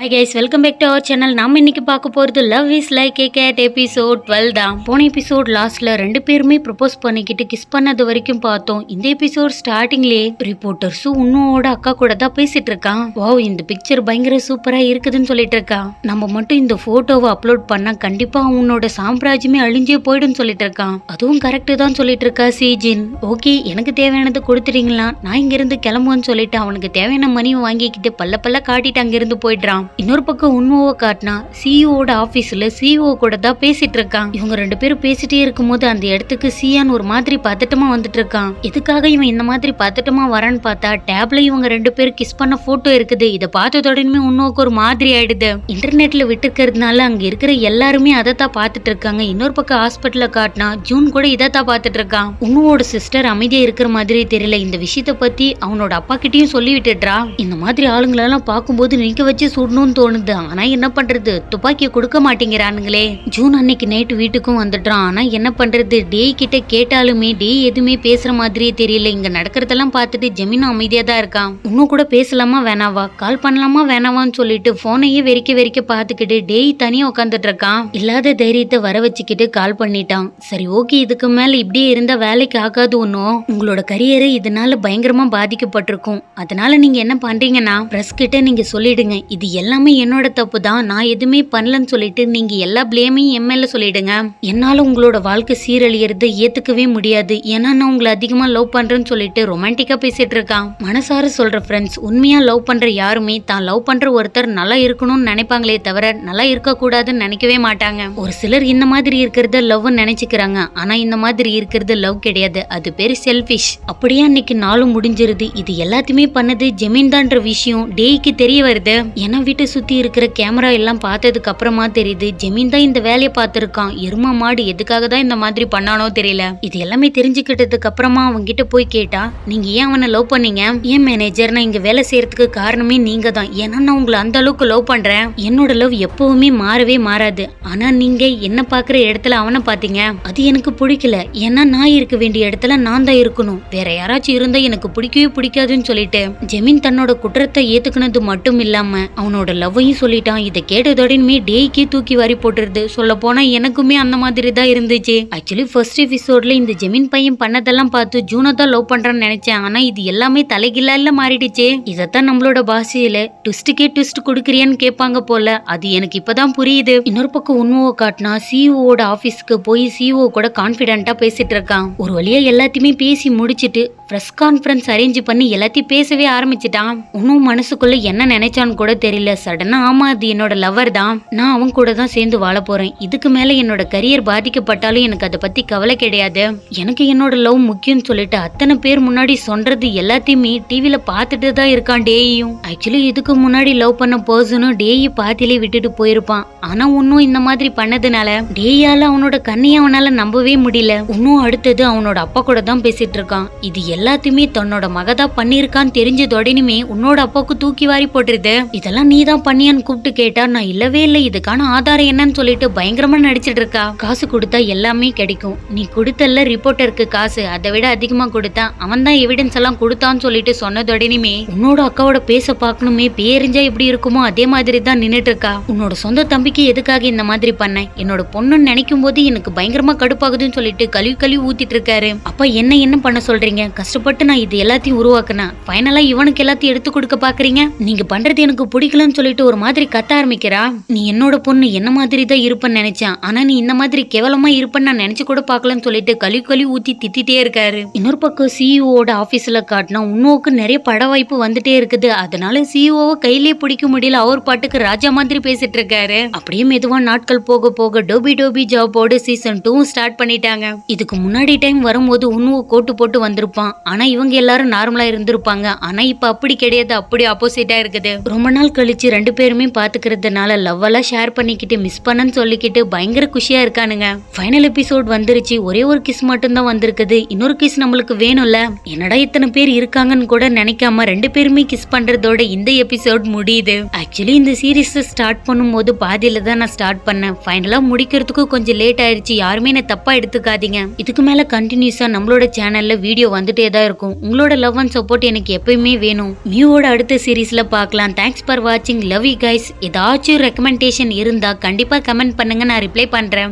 Hi guys, welcome back to our channel. நாம இன்னைக்கு பார்க்க போகிறது love is like a cat episode 12 தான். போன எபிசோட் லாஸ்ட்ல ரெண்டு பேருமே ப்ரப்போஸ் பண்ணிக்கிட்டு கிஸ் பண்ணது வரைக்கும் பார்த்தோம். இந்த எபிசோட் ஸ்டார்டிங்லேயே ரிப்போர்ட்டர்ஸும் உன்னோட அக்கா கூட தான் பேசிட்டு இருக்கான். வாவ், இந்த பிக்சர் பயங்கர சூப்பரா இருக்குதுன்னு சொல்லிட்டு இருக்கான். நம்ம மட்டும் இந்த போட்டோவை அப்லோட் பண்ணா கண்டிப்பா அவனோட சாம்ராஜ்யமே அழிஞ்சே போயிடும் சொல்லிட்டு இருக்கான். அதுவும் கரெக்ட் தான் சொல்லிட்டு இருக்கா சீஜின். ஓகே, எனக்கு தேவையானது கொடுத்துறீங்களா, நான் இங்க இருந்து கிளம்புவேன்னு சொல்லிட்டு அவனுக்கு தேவையான மணியை வாங்கிக்கிட்டு பல்ல காட்டிட்டு அங்கிருந்து போயிடுறான். இன்னொரு பக்கம் உண்மையை காட்டினா சிஇஓட ஆபீஸ்ல சிஇஓ கூட தான் பேசிட்டு இருக்கான். இவங்க ரெண்டு பேரும் பேசிட்டே இருக்கும்போது அந்த இடத்துக்கு சியான் ஒரு மாதிரி பதட்டமா வந்துட்டு இருக்கான். எதுக்காக இவன் இந்த மாதிரி பதட்டமா வரான்னு பார்த்தா டேப்ல இவங்க ரெண்டு பேரும் கிஸ் பண்ண போட்டோ இருக்குது. இதை பார்த்ததோடனே உண்மைக்கு ஒரு மாதிரி ஆயிடுது. இன்டர்நெட்ல விட்டுக்கிறதுனால அங்க இருக்கிற எல்லாருமே அதை தான் பார்த்துட்டு இருக்காங்க. இன்னொரு பக்கம் ஹாஸ்பிட்டல காட்டினா ஜூன் கூட இதை தான் பார்த்துட்டு இருக்கான். உன்னோட சிஸ்டர் அமைதியா இருக்கிற மாதிரி தெரியல. இந்த விஷயத்த பத்தி அவனோட அப்பா கிட்டயும் சொல்லி விட்டுடுறா. இந்த மாதிரி ஆளுங்களெல்லாம் பார்க்கும்போது நிக்க வச்சு சுடணும்னு தோணுது. ஆனா என்ன பண்றது, துப்பாக்கியை கொடுக்க மாட்டேங்கிறானுங்களே. ஜூன் அன்னைக்கு நைட்டு வீட்டுக்கும் வந்துட்டான். ஆனா என்ன பண்றது, டேய் கிட்ட கேட்டாலுமே டேய் எதுவுமே பேசுற மாதிரியே தெரியல. இங்க நடக்கிறதெல்லாம் பார்த்துட்டு ஜெமினும் அமைதியா தான் இருக்கான். இன்னும் கூட பேசலாமா வேணாவா, கால் பண்ணலாமா வேணாவான்னு சொல்லிட்டு போனையே வெறிக்க பார்த்துக்கிட்டு டேய் தனியா உட்காந்துட்டு இருக்கான். இல்லாத தைரியத்தை வர வச்சுக்கிட்டு கால் பண்ணிட்டான். சரி ஓகே, இதுக்கு மேல இப்படியே இருந்தா வேலைக்கு ஆகாது. ஒன்னும் உங்களோட கரியர் இதனால பயங்கரமா பாதிக்கப்பட்டிருக்கும். அதனால நீங்க என்ன பண்றீங்கன்னா பிரஸ் கிட்ட நீங்க சொல்லிடுங்க, இது எல்லாமே என்னோட தப்பு தான், நான் எதுவுமே பண்ணலன்னு சொல்லிட்டு நீங்க எல்லா பிளேமையும் எம்எல்ஏ சொல்லிடுங்க. என்னால உங்களோட வாழ்க்கை சீரழியறது ஏத்துக்கவே முடியாது. ஏன்னா நான் உங்களை அதிகமா லவ் பண்றேன்னு சொல்லிட்டு ரொமான்டிக்கா பேசிட்டு இருக்கான். மனசார சொல்ற ஃப்ரெண்ட்ஸ், உண்மையா லவ் பண்ற யாருமே தான் லவ் பண்ற ஒருத்தர் நல்லா இருக்கணும்னு நினைப்பாங்களே தவிர நல்லா இருக்க கூடாதுன்னு நினைக்கவே மாட்டாங்க. ஒரு சிலர் இந்த மாதிரி இருக்கிறத லவ் நினைச்சுக்கிறாங்க. ஆனா இந்த மாதிரி இருக்கிறது லவ் கிடையாது, அது பேரு செல்ஃபிஷ். அப்படியே அன்னைக்கு நாளும் முடிஞ்சிருது. இது எல்லாத்தையுமே பண்ணது ஜெமீன் தான்ற விஷயம் டேய்க்கு தெரிய வருது. ஏன்னா வீட்டை சுத்தி இருக்கிற கேமரா எல்லாம் பார்த்ததுக்கு அப்புறமா தெரியுது ஜெமீன் தான் இந்த வேலையை பார்த்திருக்கான். எருமா மாடு எதுக்காக தான் இந்த மாதிரி பண்ணானோ தெரியல. இது எல்லாமே தெரிஞ்சுக்கிட்டதுக்கு அப்புறமா அவங்க கிட்ட போய் கேட்டா, நீங்க ஏன் அவனை லவ் பண்ணீங்க? ஏன் மேனேஜர், நான் இங்க வேலை செய்யறதுக்கு காரணமே நீங்க தான். ஏன்னா நான் உங்களை அந்த அளவுக்கு லவ் பண்றேன். என்னோட லவ் எப்பவுமே மாறவே மாறாது. ஆனா நீங்க என்ன பாக்குற இடத்துல அவனை பாத்தீங்க, அது எனக்கு பிடிக்கல. ஏன்னா நான் இருக்க வேண்டிய இடத்துல நான் தான் இருக்கணும். வேற யாராச்சும் இருந்தா எனக்கு பிடிக்கவே பிடிக்காதுன்னு சொல்லிட்டு ஜெமீன் தன்னோட குற்றத்தை ஏத்துக்கினது மட்டும் இல்லாம அவனோட லவ்வையும் சொல்லிட்டான். இதை கேட்டதோடனே டேய்க்கு தூக்கி வாரி போட்டுருது. சொல்ல போனா எனக்குமே அந்த மாதிரி தான் இருந்துச்சு. ஆக்சுவலி ஃபர்ஸ்ட் எபிசோட்ல இந்த ஜெமீன் பையன் பண்ணதெல்லாம் பார்த்து ஜூனை தான் லவ் பண்றான்னு நினைச்சேன். ஆனா இது எல்லாமே தலைகிலால மாறிடுச்சு. இதத்தான் நம்மளோட பாஷையில ட்விஸ்டுக்கே ட்விஸ்ட் கொடுக்குறியான்னு கேட்பாங்க போல. அது எனக்கு இப்பதான் புரியுது. இன்னொரு பக்கம் உண்மையை காட்டினா சிஇஓட ஆபீஸ்க்கு போய் சிஇஓ கூட கான்பிடென்ட்டா பேசிட்டு இருக்கான். ஒரு வழியா எல்லாத்தையுமே பேசி முடிச்சிட்டு பிரஸ் கான்ஃபரன்ஸ் அரேஞ்ச் பண்ணி எல்லாத்தையும் பேசவே ஆரம்பிச்சிட்டான். இன்னும் மனசுக்குள்ள என்ன நினைச்சான்னு கூட தெரியல. சடனா ஆமா அது என்னோட லவர் தான், நான் அவன் கூட தான் சேர்ந்து வாழ போறேன். இதுக்கு மேல என்னோட கரியர் பாதிக்கப்பட்டாலும் எனக்கு அதை பத்தி கவலை கிடையாது. எனக்கு என்னோட லவ் முக்கியம்னு சொல்லிட்டு அத்தனை பேர் முன்னாடி சொல்றது எல்லாத்தையுமே டிவில பாத்துட்டு தான் இருக்கான் டேயும். ஆக்சுவலி இதுக்கு முன்னாடி லவ் பண்ண பர்சனும் டேயை பாத்திலே விட்டுட்டு போயிருப்பான். ஆனா இன்னும் இந்த மாதிரி பண்ணதுனால டேயால அவனோட கண்ணையை அவனால நம்பவே முடியல. இன்னும் அடுத்தது அவனோட அப்பா கூட தான் பேசிட்டு இருக்கான். இது எல்லாத்தையுமே தன்னோட மகதா பண்ணிருக்கான்னு தெரிஞ்சதோடனுமே உன்னோட அப்பாவுக்கு தூக்கி வாரி போட்டுருது. இதெல்லாம் நீ தான் பண்ணியான்னு கூப்பிட்டு கேட்டா நான் இல்லவே இல்லை, இதுக்கான ஆதாரம் என்னன்னு சொல்லிட்டு பயங்கரமா நடிச்சிட்டு இருக்கா. காசு கொடுத்தா எல்லாமே கிடைக்கும், நீ கொடுத்தல ரிப்போர்ட்டருக்கு காசு, அதை விட அதிகமா கொடுத்தா அவன் தான் எவிடன்ஸ் எல்லாம் கொடுத்தான்னு சொல்லிட்டு சொன்னதோடனுமே உன்னோட அக்காவோட பேச பார்க்கணுமே, பேரிஞ்சா எப்படி இருக்குமோ அதே மாதிரி தான் நின்னுட்டு இருக்கா. உன்னோட சொந்த தம்பிக்கு எதுக்காக இந்த மாதிரி பண்ண, என்னோட பொண்ணுன்னு நினைக்கும் போது எனக்கு பயங்கரமா கடுப்பாகுதுன்னு சொல்லிட்டு கழுவி ஊத்திட்டு இருக்காரு. அப்ப என்ன பண்ண சொல்றீங்க, கஷ்டப்பட்டு நான் இது எல்லாத்தையும் உருவாக்குனேன், ஃபைனலா இவனுக்கு எல்லாத்தையும் எடுத்து கொடுக்க பாக்குறீங்க, நீங்க பண்றது எனக்கு பிடிக்கலன்னு சொல்லிட்டு ஒரு மாதிரி கத்த ஆரம்பிக்கிறா. நீ என்னோட பொண்ணு என்ன மாதிரி தான் இருப்பன்னு நினைச்சேன், ஆனா நீ இந்த மாதிரி கேவலமா இருப்பன்னு நான் நினைச்சு கூட பாக்கலன்னு சொல்லிட்டு கழுவி ஊத்தி திட்டிட்டே இருக்காரு. இன்னொரு பக்கம் சிஇஓட ஆபீஸ்ல காட்டினா உன்னோக்கு நிறைய பட வாய்ப்பு வந்துட்டே இருக்குது. அதனால சிஇஓவை கையிலே பிடிக்க முடியல. அவர் பாட்டுக்கு ராஜா மாதிரி பேசிட்டு இருக்காரு. அப்படியே மெதுவா நாட்கள் போக போக டோபி ஜாபோட சீசன் 2 ஸ்டார்ட் பண்ணிட்டாங்க. இதுக்கு முன்னாடி டைம் வரும்போது உன்னோ கோட்டு போட்டு வந்திருப்பான். ஆனா இவங்க எல்லாரும் நார்மலா இருந்திருப்பாங்க. ஆனா இப்ப அப்படி கிடையாது, அப்படி ஆப்போசிட்டா இருக்குது. ரொம்ப நாள் கழிச்சு ரெண்டு பேருமே பாத்துக்கிறதுனால லவ் எல்லாம் ஷேர் பண்ணிக்கிட்டு மிஸ் பண்ணன்னு சொல்லிக்கிட்டு பயங்கர குஷியா இருக்கானுங்க. ஃபைனல் எபிசோட் வந்துருச்சு. ஒரே ஒரு கிஸ் மட்டும் தான் வந்திருக்குது. இன்னொரு கிஸ் நம்மளுக்கு வேணும்ல. என்னடா இத்தனை பேர் இருக்காங்கன்னு கூட நினைக்காம ரெண்டு பேருமே கிஸ் பண்றதோட இந்த எபிசோட் முடியுது. ஆக்சுவலி இந்த சீரீஸ் ஸ்டார்ட் பண்ணும்போது பாதியில தான் நான் ஸ்டார்ட் பண்ணேன். ஃபைனலா முடிக்கிறதுக்கு கொஞ்சம் லேட் ஆயிடுச்சு. யாருமே என்ன தப்பா எடுத்துக்காதீங்க. இதுக்கு மேல கண்டினியூஸா நம்மளோட சேனல்ல வீடியோ வந்துட்டே தான் இருக்கும். உங்களோட லவ் அண்ட் சப்போர்ட் எனக்கு எப்பயுமே வேணும். மியூவோட அடுத்த சீரீஸ்ல பார்க்கலாம். தேங்க்ஸ் ஃபார் வாட்சிங். வாட்சிங். Love you guys. ஏதாச்சும் ரெக்கமெண்டேஷன் இருந்தா கண்டிப்பா கமெண்ட் பண்ணுங்க, நான் ரிப்ளை பண்றேன்.